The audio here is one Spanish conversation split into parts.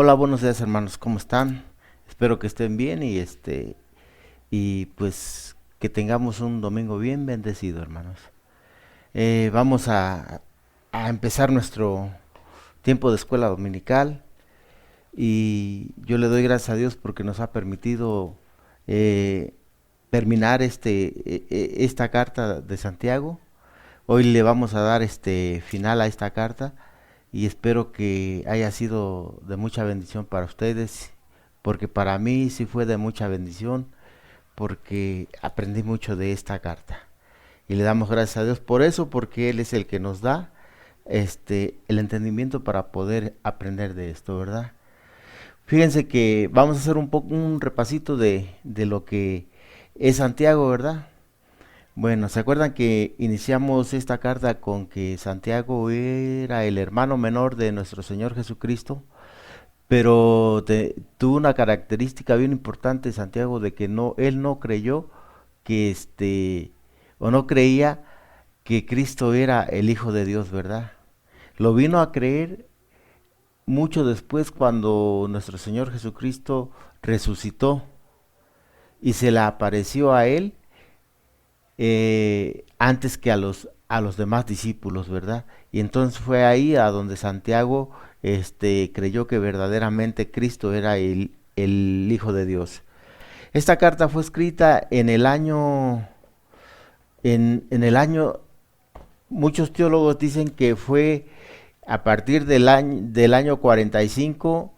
Hola, buenos días hermanos, ¿cómo están? Espero que estén bien y pues que tengamos un domingo bien bendecido, hermanos. Vamos a empezar nuestro tiempo de escuela dominical y yo le doy gracias a Dios porque nos ha permitido eh, terminar esta carta de Santiago. Hoy le vamos a dar este final a esta carta y espero que haya sido de mucha bendición para ustedes, porque para mí sí fue de mucha bendición, porque aprendí mucho de esta carta. Y le damos gracias a Dios por eso, porque Él es el que nos da el entendimiento para poder aprender de esto, ¿verdad? Fíjense que vamos a hacer un repasito de lo que es Santiago, ¿verdad? Bueno, ¿se acuerdan que iniciamos esta carta con que Santiago era el hermano menor de nuestro Señor Jesucristo? Pero tuvo una característica bien importante Santiago de que él no creyó que o no creía que Cristo era el Hijo de Dios, ¿verdad? Lo vino a creer mucho después cuando nuestro Señor Jesucristo resucitó y se le apareció a él antes que a los demás discípulos, ¿verdad? Y entonces fue ahí a donde Santiago creyó que verdaderamente Cristo era el Hijo de Dios. Esta carta fue escrita en el año, muchos teólogos dicen que fue a partir del año 45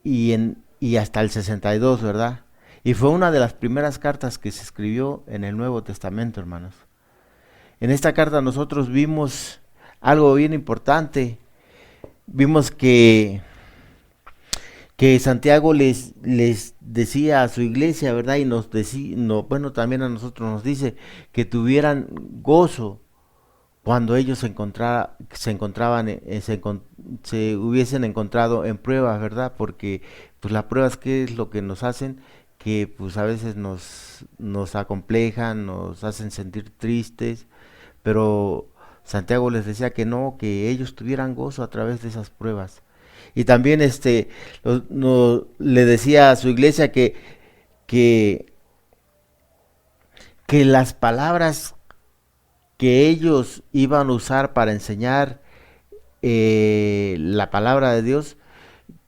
y hasta el 62, ¿verdad? Y fue una de las primeras cartas que se escribió en el Nuevo Testamento, hermanos. En esta carta nosotros vimos algo bien importante. Vimos que Santiago les decía a su iglesia, ¿verdad? Y nos decía, no, bueno, también a nosotros nos dice que tuvieran gozo cuando ellos se encontraban, se hubiesen encontrado en pruebas, ¿verdad? Porque pues las pruebas, ¿qué es lo que nos hacen? Que pues a veces nos acomplejan, nos hacen sentir tristes, pero Santiago les decía que no, que ellos tuvieran gozo a través de esas pruebas. Y también le decía a su iglesia que, que las palabras que ellos iban a usar para enseñar la palabra de Dios,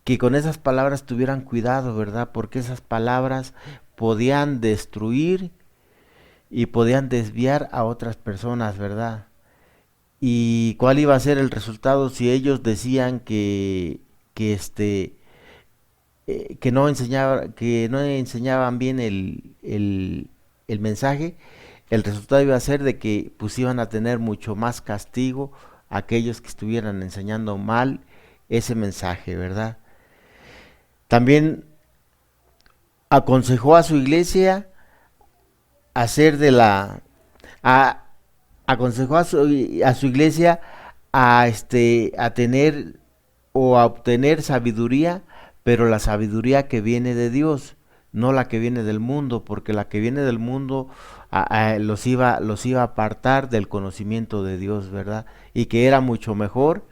que con esas palabras tuvieran cuidado, ¿verdad? Porque esas palabras podían destruir y podían desviar a otras personas, ¿verdad? ¿Y cuál iba a ser el resultado si ellos decían que no enseñaban bien el mensaje? El resultado iba a ser de que pues iban a tener mucho más castigo aquellos que estuvieran enseñando mal ese mensaje, ¿verdad? También aconsejó a su iglesia hacer de la a, aconsejó a su iglesia a tener o a obtener sabiduría, pero la sabiduría que viene de Dios, no la que viene del mundo, porque la que viene del mundo los iba a apartar del conocimiento de Dios, ¿verdad? Y que era mucho mejor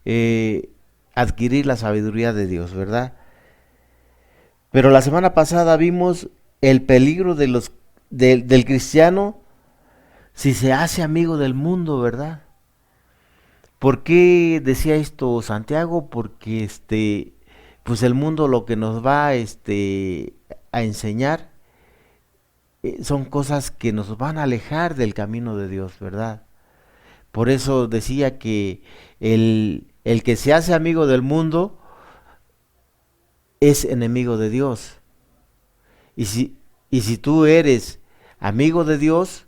eh, adquirir la sabiduría de Dios, ¿verdad? Pero la semana pasada vimos el peligro del cristiano si se hace amigo del mundo, ¿verdad? ¿Por qué decía esto Santiago? Porque pues el mundo lo que nos va a enseñar son cosas que nos van a alejar del camino de Dios, ¿verdad? Por eso decía que el que se hace amigo del mundo es enemigo de Dios. Y y si tú eres amigo de Dios,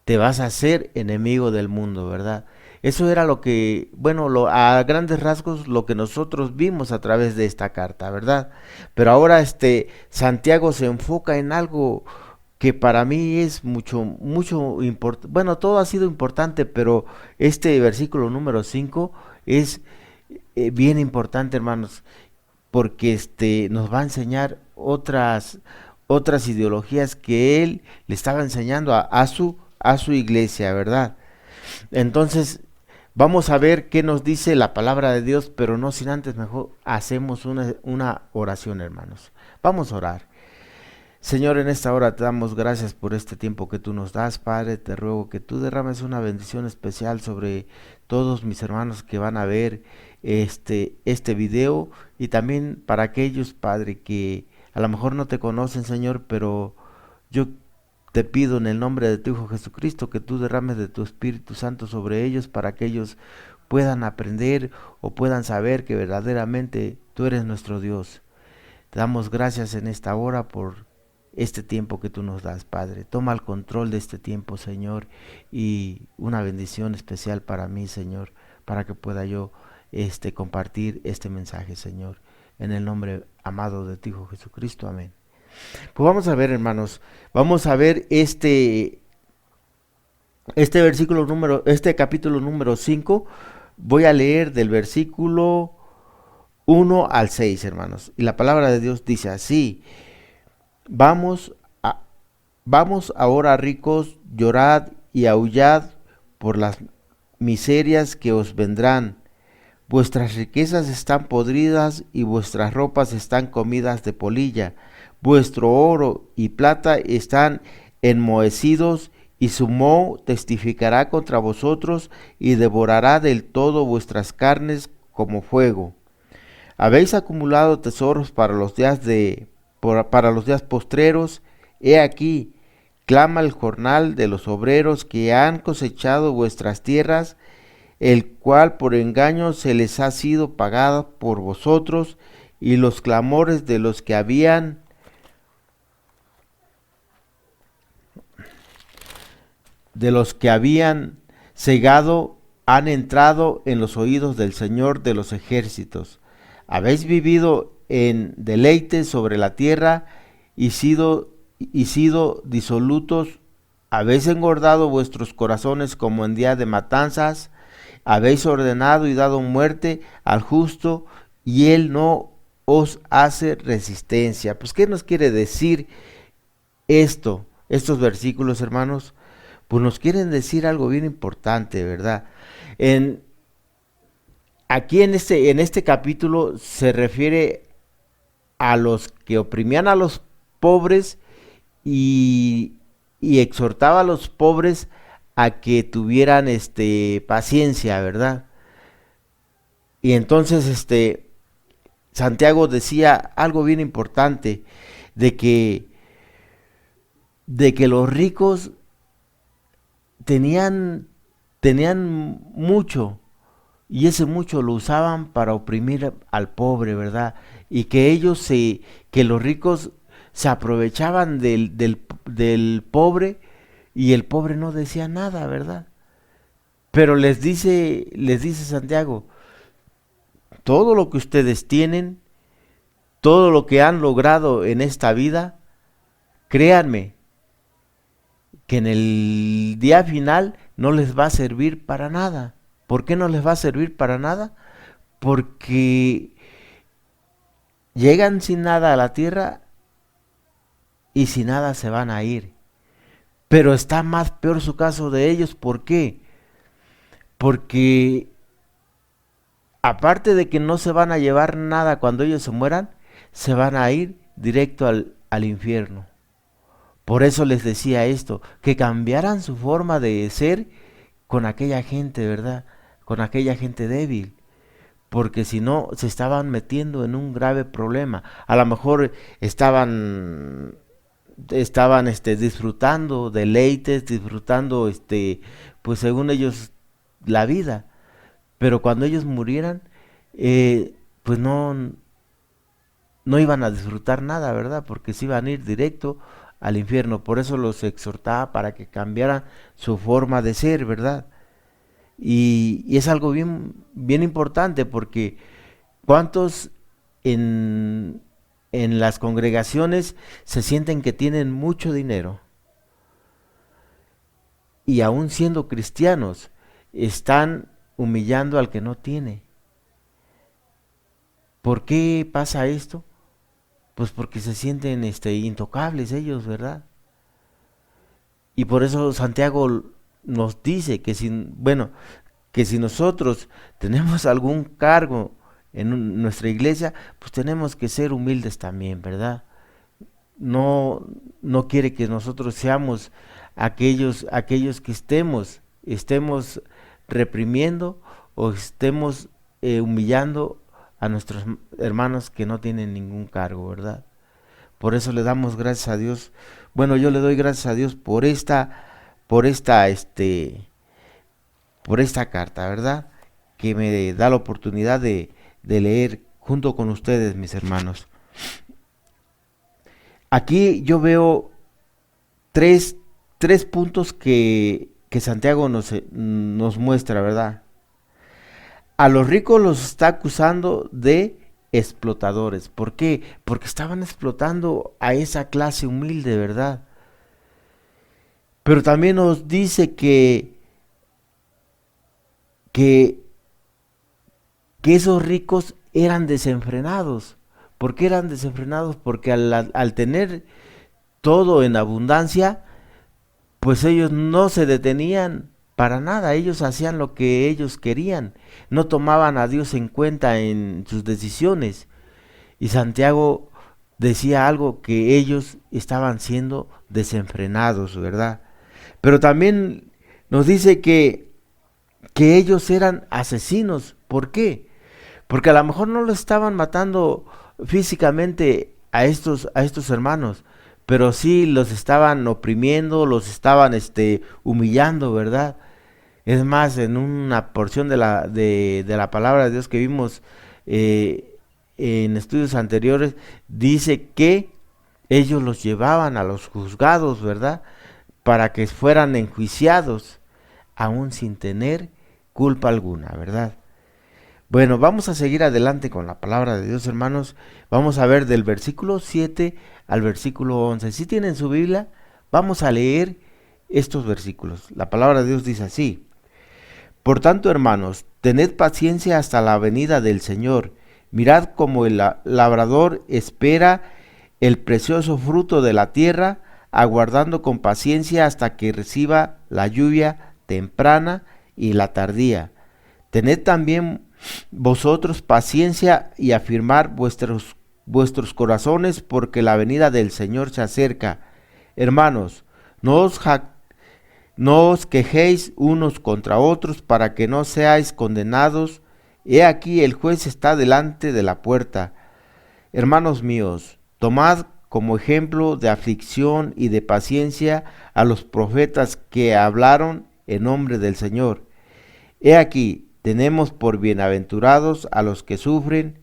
te vas a hacer enemigo del mundo, ¿verdad? Eso era lo que, bueno, a grandes rasgos lo que nosotros vimos a través de esta carta, ¿verdad? Pero ahora Santiago se enfoca en algo que para mí es mucho importante. Bueno, todo ha sido importante, pero este versículo número 5 es bien importante, hermanos, porque nos va a enseñar otras ideologías que él le estaba enseñando a su iglesia, ¿verdad? Entonces, Vamos a ver qué nos dice la palabra de Dios, pero no sin antes mejor hacemos una oración, hermanos. Vamos a orar. Señor, en esta hora te damos gracias por este tiempo que tú nos das, Padre. Te ruego que tú derrames una bendición especial sobre todos mis hermanos que van a ver este video, y también para aquellos, Padre, que a lo mejor no te conocen, Señor, pero yo te pido en el nombre de tu Hijo Jesucristo que tú derrames de tu Espíritu Santo sobre ellos para que ellos puedan aprender o puedan saber que verdaderamente tú eres nuestro Dios. Te damos gracias en esta hora por este tiempo que tú nos das, Padre. Toma el control de este tiempo, Señor, y una bendición especial para mí, Señor, para que pueda yo compartir este mensaje, Señor, en el nombre amado de tu Hijo Jesucristo. Amén. Pues vamos a ver, hermanos, vamos a ver este capítulo número 5. Voy a leer del versículo 1 al 6, hermanos. Y la palabra de Dios dice así: Vamos, a- vamos ahora, ricos, llorad y aullad por las miserias que os vendrán. Vuestras riquezas están podridas y vuestras ropas están comidas de polilla. Vuestro oro y plata están enmohecidos, y su moho testificará contra vosotros y devorará del todo vuestras carnes como fuego. Habéis acumulado tesoros para los días postreros. He aquí, clama el jornal de los obreros que han cosechado vuestras tierras, el cual por engaño se les ha sido pagada por vosotros, y los clamores de los que habían cegado han entrado en los oídos del Señor de los ejércitos. Habéis vivido en deleite sobre la tierra y sido disolutos. Habéis engordado vuestros corazones como en día de matanzas. Habéis ordenado y dado muerte al justo, y él no os hace resistencia. Pues, ¿qué nos quiere decir estos versículos, hermanos? Pues nos quieren decir algo bien importante, ¿verdad? En, Aquí en este capítulo se refiere a los que oprimían a los pobres, y, y exhortaba a los pobres a que tuvieran paciencia, ¿verdad? Y entonces Santiago decía algo bien importante, de que de que los ricos tenían mucho, y ese mucho lo usaban para oprimir al pobre, ¿verdad? Y que los ricos se aprovechaban del pobre, y el pobre no decía nada, ¿verdad? Pero les dice Santiago: todo lo que ustedes tienen, todo lo que han logrado en esta vida, créanme que en el día final no les va a servir para nada. ¿Por qué no les va a servir para nada? Porque llegan sin nada a la tierra y sin nada se van a ir. Pero está más peor su caso de ellos. ¿Por qué? Porque aparte de que no se van a llevar nada cuando ellos se mueran, se van a ir directo al infierno. Por eso les decía esto, que cambiaran su forma de ser con aquella gente, ¿verdad? Con aquella gente débil, porque si no se estaban metiendo en un grave problema. A lo mejor estaban disfrutando deleites, disfrutando pues según ellos la vida, pero cuando ellos murieran, pues no iban a disfrutar nada, ¿verdad? Porque se iban a ir directo al infierno. Por eso los exhortaba para que cambiaran su forma de ser, ¿verdad? Y es algo bien, bien importante, porque ¿cuántos en las congregaciones se sienten que tienen mucho dinero, y aún siendo cristianos están humillando al que no tiene? ¿Por qué pasa esto? Pues porque se sienten intocables ellos, ¿verdad? Y por eso Santiago nos dice que, bueno, que si nosotros tenemos algún cargo en nuestra iglesia, pues tenemos que ser humildes también, ¿verdad? No, no quiere que nosotros seamos aquellos que estemos reprimiendo o estemos humillando a nuestros hermanos que no tienen ningún cargo, ¿verdad? Por eso le damos gracias a Dios. Bueno, yo le doy gracias a Dios por esta, este, por esta carta, ¿verdad? Que me da la oportunidad de leer junto con ustedes, mis hermanos. Aquí yo veo tres, tres puntos que Santiago nos muestra, ¿verdad? A los ricos los está acusando de explotadores. ¿Por qué? Porque estaban explotando a esa clase humilde, ¿verdad? Pero también nos dice que, que esos ricos eran desenfrenados. ¿Por qué eran desenfrenados? Porque al tener todo en abundancia, pues ellos no se detenían para nada, ellos hacían lo que ellos querían, no tomaban a Dios en cuenta en sus decisiones. Y Santiago decía algo, que ellos estaban siendo desenfrenados, ¿verdad? Pero también nos dice que ellos eran asesinos. ¿Por qué? Porque a lo mejor no los estaban matando físicamente a estos hermanos, pero sí los estaban oprimiendo, los estaban humillando, ¿verdad? Es más, en una porción de la palabra de Dios que vimos en estudios anteriores, dice que ellos los llevaban a los juzgados, ¿verdad? Para que fueran enjuiciados, aún sin tener culpa alguna, ¿verdad? Bueno, vamos a seguir adelante con la palabra de Dios, hermanos. Vamos a ver del versículo 7 al versículo 11. Si tienen su Biblia, vamos a leer estos versículos. La palabra de Dios dice así: Por tanto, hermanos, tened paciencia hasta la venida del Señor. Mirad cómo el labrador espera el precioso fruto de la tierra, aguardando con paciencia hasta que reciba la lluvia temprana y la tardía. Tened también vosotros paciencia y afirmar vuestros corazones, porque la venida del Señor se acerca. Hermanos, no os quejéis unos contra otros, para que no seáis condenados. He aquí el juez está delante de la puerta. Hermanos míos, tomad como ejemplo de aflicción y de paciencia a los profetas que hablaron en nombre del Señor. He aquí, tenemos por bienaventurados a los que sufren.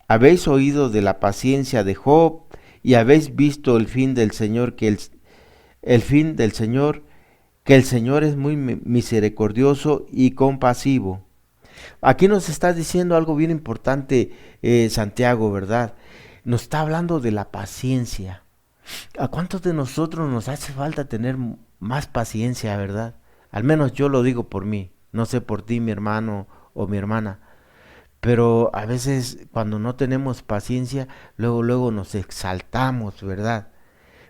Habéis oído de la paciencia de Job y habéis visto el fin del Señor, el fin del Señor, que el Señor es muy misericordioso y compasivo. Aquí nos está diciendo algo bien importante, Santiago, ¿verdad? Nos está hablando de la paciencia. ¿A cuántos de nosotros nos hace falta tener más paciencia, verdad? Al menos yo lo digo por mí, no sé por ti, mi hermano o mi hermana. Pero a veces cuando no tenemos paciencia, luego nos exaltamos, ¿verdad?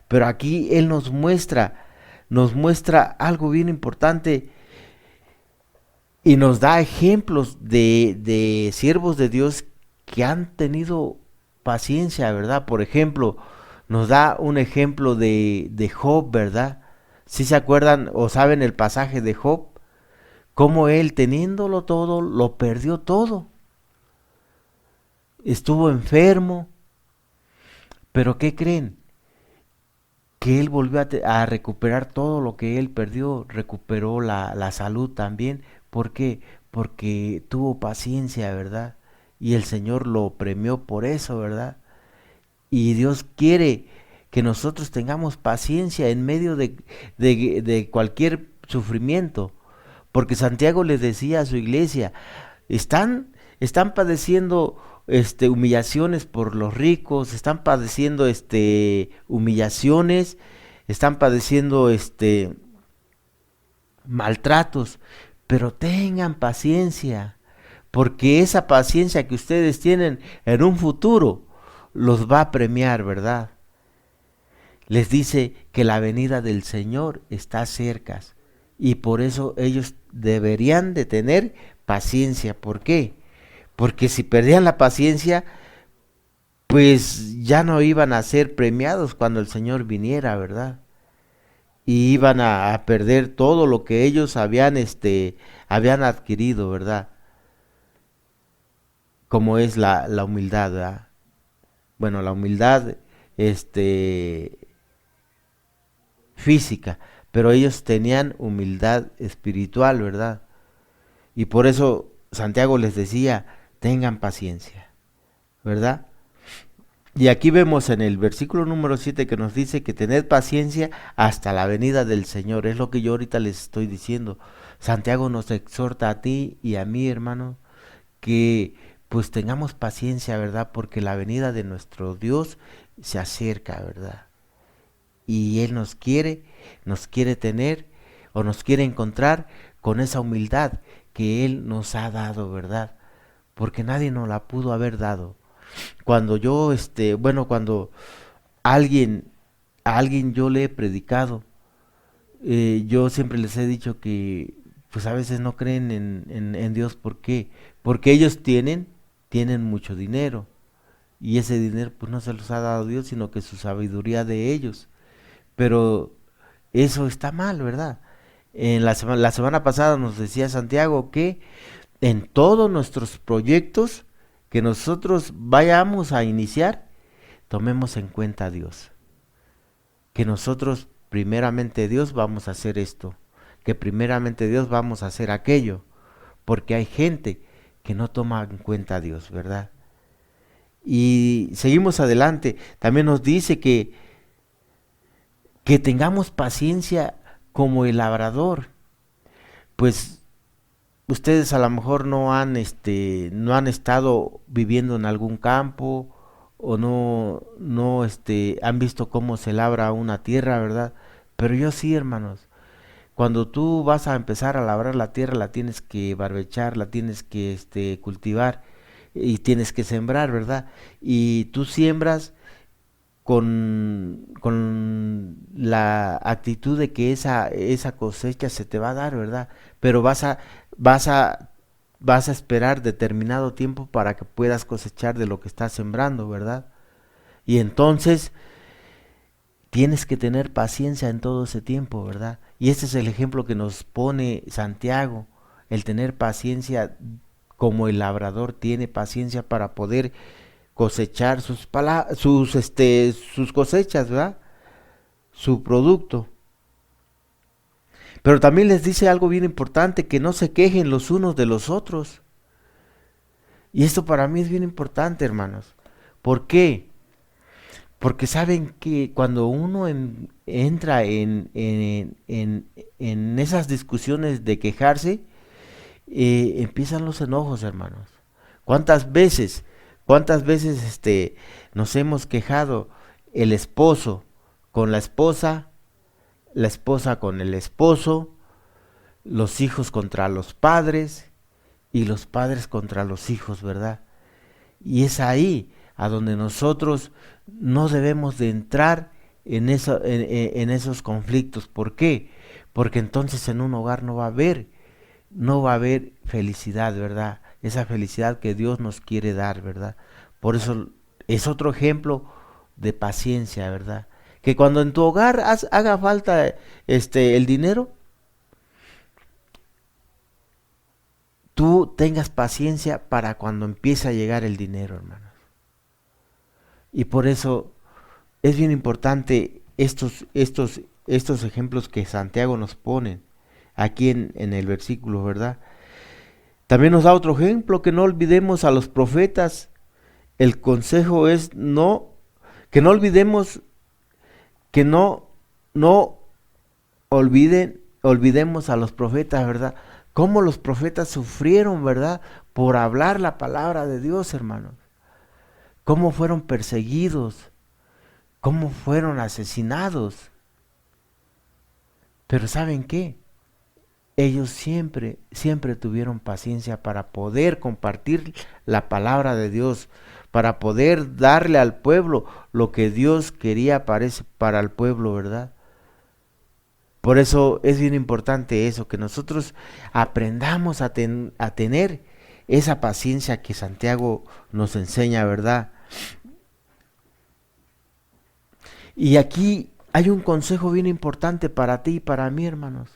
Pero aquí Él nos muestra algo bien importante y nos da ejemplos de siervos de Dios que han tenido paciencia, ¿verdad? Por ejemplo, nos da un ejemplo de Job, ¿verdad? Si se acuerdan o saben el pasaje de Job, cómo él teniéndolo todo, lo perdió todo. Estuvo enfermo, pero ¿qué creen? Que él volvió a recuperar todo lo que él perdió, recuperó la salud también. ¿Por qué? Porque tuvo paciencia, ¿verdad? Y el Señor lo premió por eso, ¿verdad? Y Dios quiere que nosotros tengamos paciencia en medio de cualquier sufrimiento. Porque Santiago le decía a su iglesia, están padeciendo humillaciones por los ricos, están padeciendo humillaciones, están padeciendo maltratos, pero tengan paciencia, porque esa paciencia que ustedes tienen en un futuro los va a premiar, ¿verdad? Les dice que la venida del Señor está cerca. Y por eso ellos deberían de tener paciencia. ¿Por qué? Porque si perdían la paciencia, pues ya no iban a ser premiados cuando el Señor viniera, ¿verdad? Y iban a perder todo lo que ellos habían adquirido, ¿verdad? Como es la humildad, ¿verdad? Bueno, la humildad, este, física, pero ellos tenían humildad espiritual, ¿verdad? Y por eso Santiago les decía, tengan paciencia, ¿verdad? Y aquí vemos en el versículo número 7 que nos dice que tened paciencia hasta la venida del Señor. Es lo que yo ahorita les estoy diciendo. Santiago nos exhorta a ti y a mí, hermano, que pues tengamos paciencia, ¿verdad? Porque la venida de nuestro Dios se acerca, ¿verdad? Y Él nos quiere tener o nos quiere encontrar con esa humildad que Él nos ha dado, ¿verdad? Porque nadie nos la pudo haber dado. Cuando yo, cuando alguien, a alguien yo le he predicado, yo siempre les he dicho que pues a veces no creen en Dios. ¿Por qué? Porque ellos tienen mucho dinero y ese dinero pues no se los ha dado Dios, sino que su sabiduría de ellos. Pero eso está mal, ¿verdad? La semana pasada nos decía Santiago que en todos nuestros proyectos que nosotros vayamos a iniciar, tomemos en cuenta a Dios. Que nosotros, primeramente Dios, vamos a hacer esto. Que primeramente Dios vamos a hacer aquello. Porque hay gente que no toma en cuenta a Dios, ¿verdad? Y seguimos adelante. También nos dice que tengamos paciencia como el labrador. Pues ustedes a lo mejor no han estado viviendo en algún campo o no han visto cómo se labra una tierra, ¿verdad? Pero yo sí, hermanos. Cuando tú vas a empezar a labrar la tierra, la tienes que barbechar, la tienes que cultivar y tienes que sembrar, ¿verdad? Y tú siembras con la actitud de que esa cosecha se te va a dar, ¿verdad? Pero vas a, vas a esperar determinado tiempo para que puedas cosechar de lo que estás sembrando, ¿verdad? Y entonces tienes que tener paciencia en todo ese tiempo, ¿verdad? Y este es el ejemplo que nos pone Santiago, el tener paciencia como el labrador tiene paciencia para poder cosechar sus cosechas, ¿verdad? Su producto. Pero también les dice algo bien importante, que no se quejen los unos de los otros. Y esto para mí es bien importante, hermanos. ¿Por qué? Porque saben que cuando uno entra en esas discusiones de quejarse, empiezan los enojos, hermanos. ¿Cuántas veces, cuántas veces nos hemos quejado el esposo con la esposa con el esposo, los hijos contra los padres y los padres contra los hijos, ¿verdad? Y es ahí a donde nosotros no debemos de entrar en esos conflictos. ¿Por qué? Porque entonces en un hogar no va a haber felicidad, ¿verdad? Esa felicidad que Dios nos quiere dar, ¿verdad? Por eso es otro ejemplo de paciencia, ¿verdad? Que cuando en tu hogar haga falta el dinero, tú tengas paciencia para cuando empiece a llegar el dinero, hermano. Y por eso es bien importante estos ejemplos que Santiago nos pone aquí en el versículo, ¿verdad? También nos da otro ejemplo, que no olvidemos a los profetas. El consejo es que no olvidemos, que no olvidemos a los profetas, ¿verdad? Cómo los profetas sufrieron, ¿verdad? Por hablar la palabra de Dios, hermanos. Cómo fueron perseguidos, cómo fueron asesinados. Pero ¿saben qué? Ellos siempre tuvieron paciencia para poder compartir la palabra de Dios, para poder darle al pueblo lo que Dios quería para el pueblo, ¿verdad? Por eso es bien importante eso, que nosotros aprendamos a tener esa paciencia que Santiago nos enseña, ¿verdad? Y aquí hay un consejo bien importante para ti y para mí, hermanos,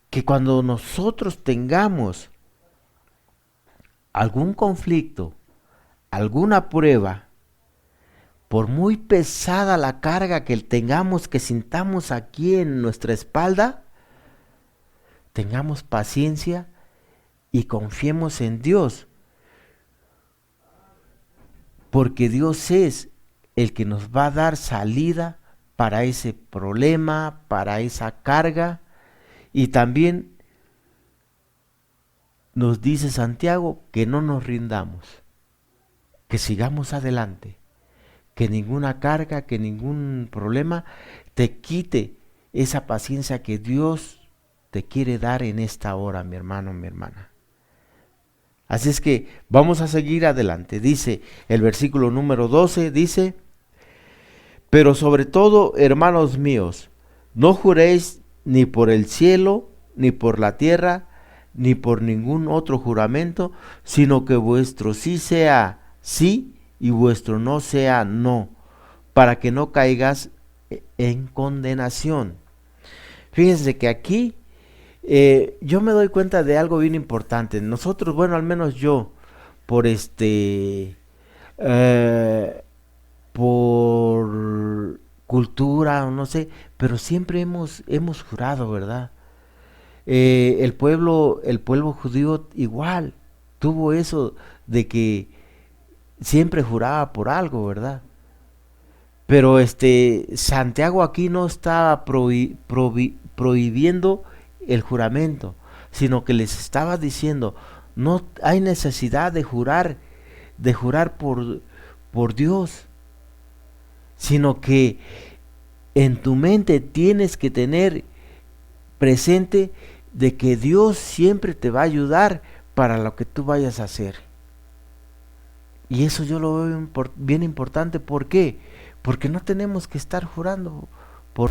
que cuando nosotros tengamos algún conflicto, alguna prueba, por muy pesada la carga que tengamos, que sintamos aquí en nuestra espalda, tengamos paciencia y confiemos en Dios, porque Dios es el que nos va a dar salida para ese problema, para esa carga. Y también nos dice Santiago que no nos rindamos, que sigamos adelante, que ninguna carga, que ningún problema te quite esa paciencia que Dios te quiere dar en esta hora, mi hermano, mi hermana. Así es que vamos a seguir adelante. Dice el versículo número 12, dice: pero sobre todo, hermanos míos, no juréis ni por el cielo, ni por la tierra, ni por ningún otro juramento, sino que vuestro sí sea sí y vuestro no sea no, para que no caigas en condenación. Fíjense que aquí yo me doy cuenta de algo bien importante. Nosotros, bueno, al menos yo, por eh, por cultura o no sé, pero siempre hemos jurado, ¿verdad? El pueblo judío igual tuvo eso de que siempre juraba por algo, ¿verdad? Pero Santiago aquí no está prohibiendo el juramento, sino que les estaba diciendo, no hay necesidad de jurar por Dios, sino que en tu mente tienes que tener presente de que Dios siempre te va a ayudar para lo que tú vayas a hacer. Y eso yo lo veo bien importante. ¿Por qué? Porque no tenemos que estar jurando por...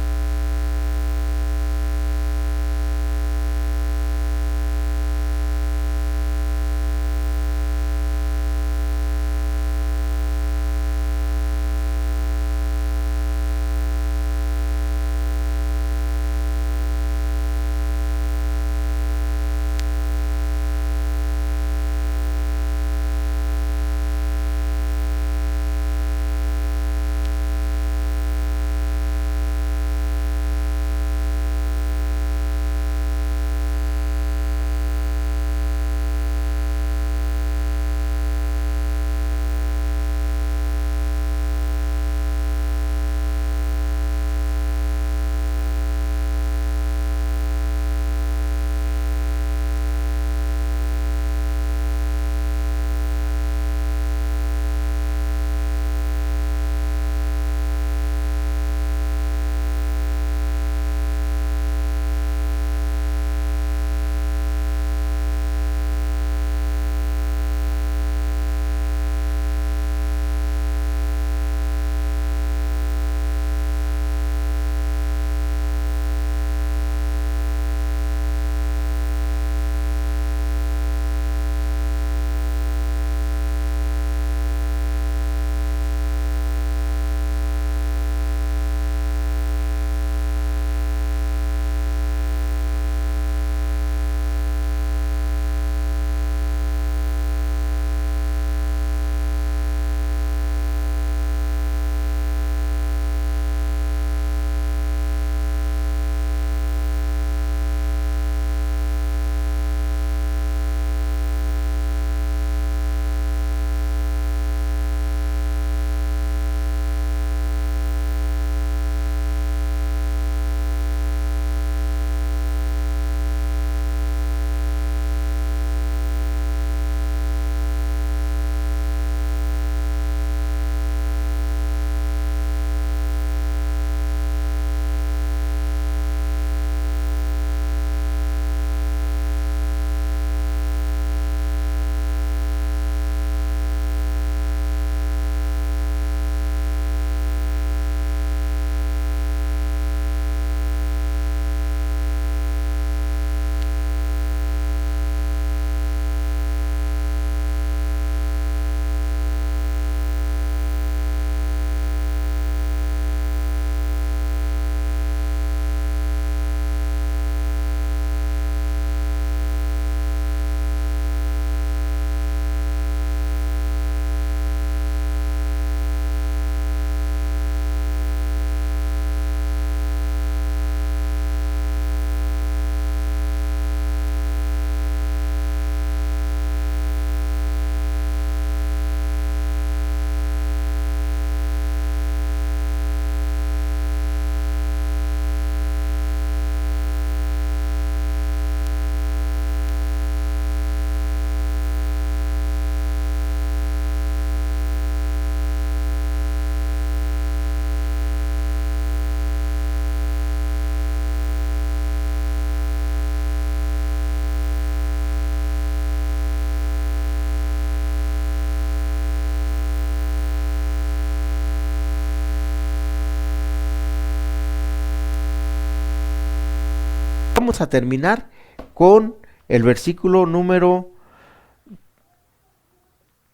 vamos a terminar con el versículo número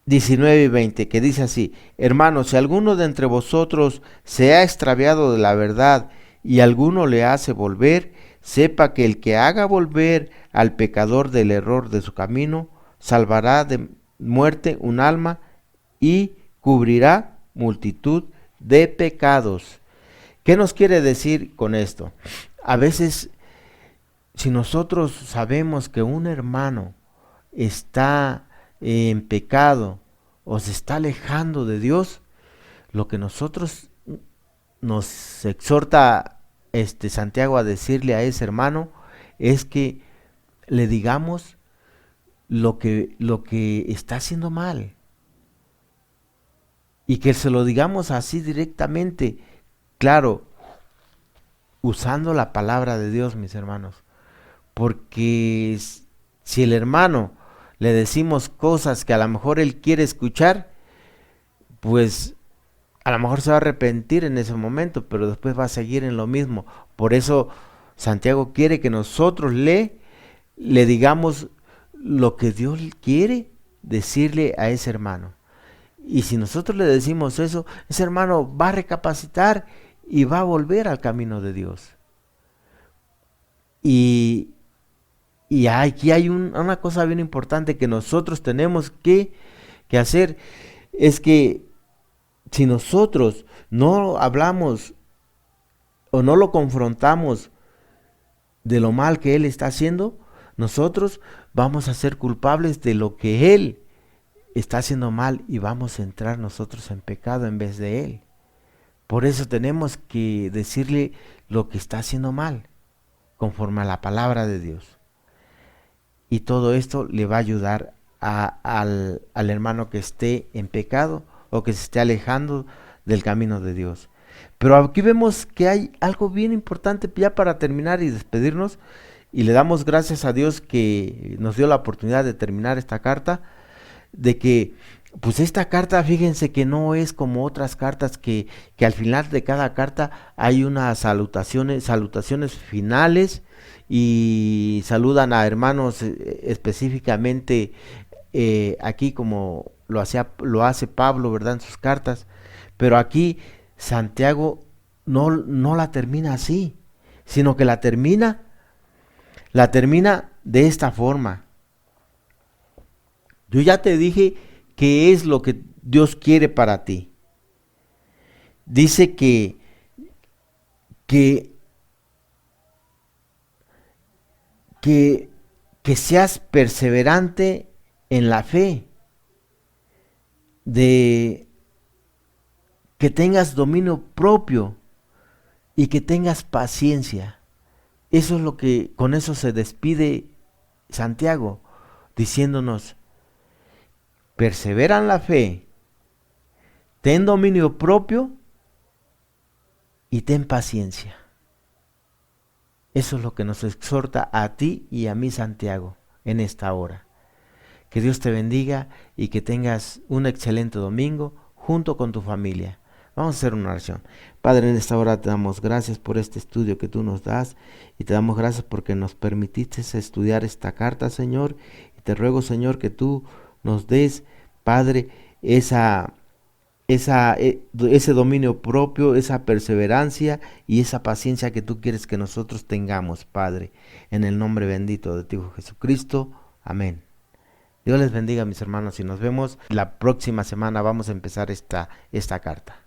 19 y 20, que dice así: hermanos, si alguno de entre vosotros se ha extraviado de la verdad y alguno le hace volver, sepa que el que haga volver al pecador del error de su camino, salvará de muerte un alma y cubrirá multitud de pecados. ¿Qué nos quiere decir con esto? A veces, si nosotros sabemos que un hermano está en pecado o se está alejando de Dios, lo que nosotros nos exhorta Santiago a decirle a ese hermano es que le digamos lo que está haciendo mal, y que se lo digamos así directamente, claro, usando la palabra de Dios, mis hermanos. Porque si el hermano le decimos cosas que a lo mejor él quiere escuchar, pues a lo mejor se va a arrepentir en ese momento, pero después va a seguir en lo mismo. Por eso Santiago quiere que nosotros le digamos lo que Dios quiere decirle a ese hermano. Y si nosotros le decimos eso, ese hermano va a recapacitar y va a volver al camino de Dios. Y, y aquí hay una cosa bien importante que nosotros tenemos que hacer, es que si nosotros no hablamos o no lo confrontamos de lo mal que él está haciendo, nosotros vamos a ser culpables de lo que él está haciendo mal y vamos a entrar nosotros en pecado en vez de él. Por eso tenemos que decirle lo que está haciendo mal, conforme a la palabra de Dios. Y todo esto le va a ayudar al hermano que esté en pecado o que se esté alejando del camino de Dios. Pero aquí vemos que hay algo bien importante ya para terminar y despedirnos, y le damos gracias a Dios que nos dio la oportunidad de terminar esta carta, de que pues esta carta, fíjense que no es como otras cartas que al final de cada carta hay unas salutaciones finales, y saludan a hermanos específicamente, aquí como lo hace Pablo, ¿verdad? En sus cartas. Pero aquí Santiago no la termina así, sino que la termina de esta forma: yo ya te dije qué es lo que Dios quiere para ti. Dice que, que, que seas perseverante en la fe, de que tengas dominio propio y que tengas paciencia. Eso es lo que, con eso se despide Santiago, diciéndonos: persevera en la fe, ten dominio propio y ten paciencia. Eso es lo que nos exhorta a ti y a mí Santiago en esta hora. Que Dios te bendiga y que tengas un excelente domingo junto con tu familia. Vamos a hacer una oración. Padre, en esta hora te damos gracias por este estudio que tú nos das, y te damos gracias porque nos permitiste estudiar esta carta, Señor. Y te ruego, Señor, que tú nos des, Padre, ese dominio propio, esa perseverancia y esa paciencia que tú quieres que nosotros tengamos, Padre. En el nombre bendito de tu Hijo Jesucristo. Amén. Dios les bendiga, mis hermanos, y nos vemos la próxima semana. Vamos a empezar esta carta.